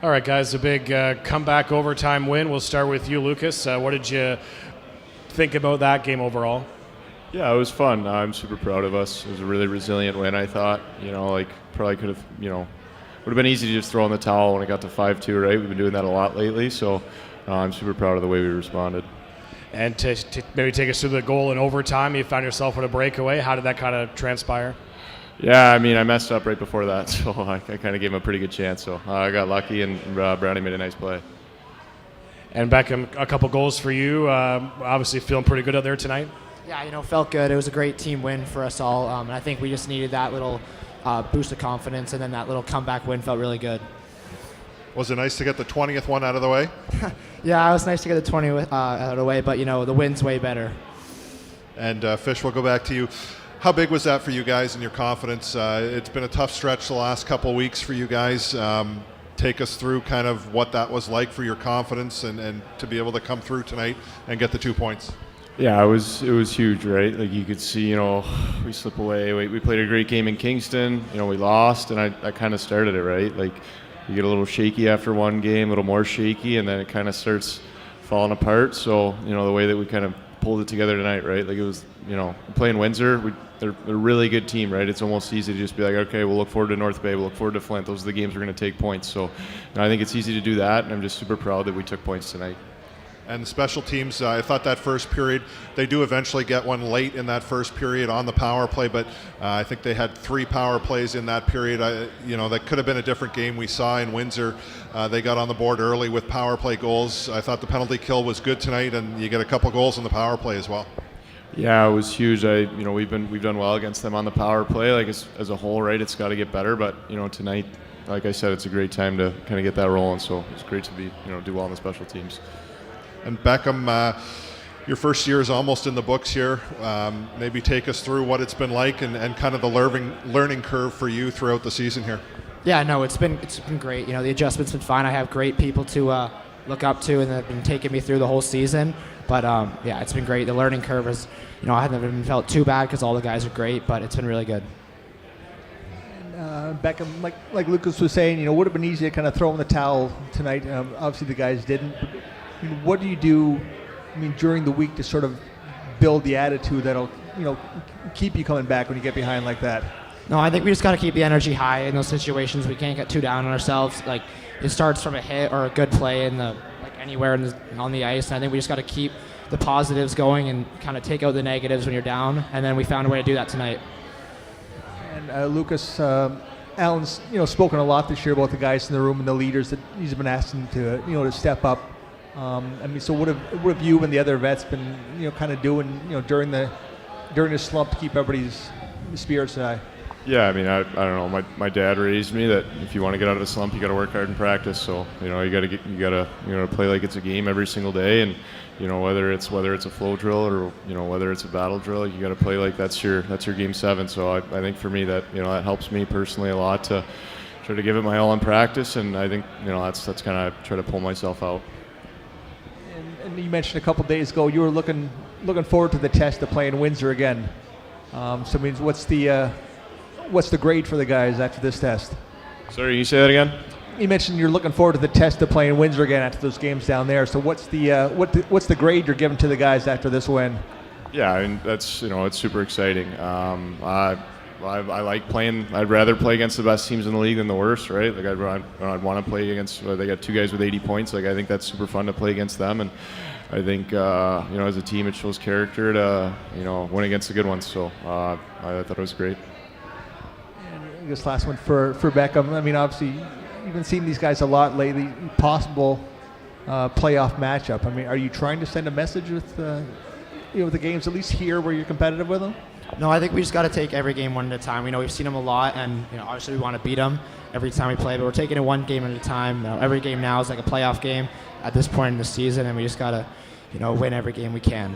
All right, guys, a big comeback overtime win. We'll start with you, Lucas. What did you think about that game overall? Yeah, it was fun. I'm super proud of us. It was a really resilient win, I thought. Probably could have, would have been easy to just throw in the towel when it got to 5-2, right? We've been doing that a lot lately, so I'm super proud of the way we responded. And to maybe take us through the goal in overtime, you found yourself with a breakaway. How did that kind of transpire? Yeah, I messed up right before that, so I kind of gave him a pretty good chance. So I got lucky, and Brownie made a nice play. And Beckham, a couple goals for you. Obviously feeling pretty good out there tonight. Yeah, felt good. It was a great team win for us all. And I think we just needed that little boost of confidence, and then that little comeback win felt really good. Was it nice to get the 20th one out of the way? Yeah, it was nice to get the 20 out of the way, but, the win's way better. And Fish, we'll go back to you. How big was that for you guys and your confidence? It's been a tough stretch the last couple of weeks for you guys. Take us through kind of what that was like for your confidence and to be able to come through tonight and get the 2 points. Yeah, it was huge, right? Like you could see, we slip away. We played a great game in Kingston. We lost, and I kind of started it, right? Like you get a little shaky after one game, a little more shaky, and then it kind of starts falling apart. So, the way that we kind of pulled it together tonight, right? Like it was, playing Windsor, they're a really good team, right? It's almost easy to just be like, okay, we'll look forward to North Bay, we'll look forward to Flint. Those are the games we're going to take points. So I think it's easy to do that, and I'm just super proud that we took points tonight. And the special teams, I thought that first period, they do eventually get one late in that first period on the power play, but I think they had 3 power plays in that period. That could have been a different game. We saw in Windsor, they got on the board early with power play goals. I thought the penalty kill was good tonight, and you get a couple goals in the power play as well. Yeah, it was huge. We've done well against them on the power play. Like as a whole, right? It's got to get better, but tonight, like I said, it's a great time to kind of get that rolling. So it's great to be do well on the special teams. And Beckham, your first year is almost in the books here. Maybe take us through what it's been like and kind of the learning curve for you throughout the season here. Yeah, no, it's been great. The adjustment's been fine. I have great people to look up to, and they've been taking me through the whole season. But yeah, it's been great. The learning curve is, I haven't even felt too bad because all the guys are great, but it's been really good. Beckham, like Lucas was saying, would have been easy to kind of throw in the towel tonight. Obviously, the guys didn't. What do you do, during the week to sort of build the attitude that'll, keep you coming back when you get behind like that? No, I think we just got to keep the energy high in those situations. We can't get too down on ourselves. Like it starts from a hit or a good play anywhere on the ice. And I think we just got to keep the positives going and kind of take out the negatives when you're down. And then we found a way to do that tonight. And Lucas, Alan's spoken a lot this year about the guys in the room and the leaders that he's been asking to to step up. So what have you and the other vets been kind of doing during the slump to keep everybody's spirits high? Yeah, I don't know. My dad raised me that if you want to get out of the slump, you got to work hard and practice. So you got to play like it's a game every single day, and whether it's a flow drill or whether it's a battle drill, you got to play like that's your game 7. So I think for me that that helps me personally a lot to try to give it my all in practice, and I think that's kind of try to pull myself out. And you mentioned a couple days ago you were looking forward to the test of playing Windsor again. What's the grade for the guys after this test? Sorry, can you say that again? You mentioned you're looking forward to the test of playing Windsor again after those games down there. So what's the grade you're giving to the guys after this win? Yeah, that's it's super exciting. I like playing. I'd rather play against the best teams in the league than the worst, right? Like I'd want to play against. They got 2 guys with 80 points. Like I think that's super fun to play against them, and I think as a team it shows character to win against the good ones. So I thought it was great. And this last one for Beckham. Obviously you've been seeing these guys a lot lately. Possible playoff matchup. Are you trying to send a message with the games at least here where you're competitive with them? No, I think we just got to take every game one at a time. We've seen them a lot, and obviously we want to beat them every time we play, but we're taking it one game at a time. Every game now is like a playoff game at this point in the season, and we just got to win every game we can.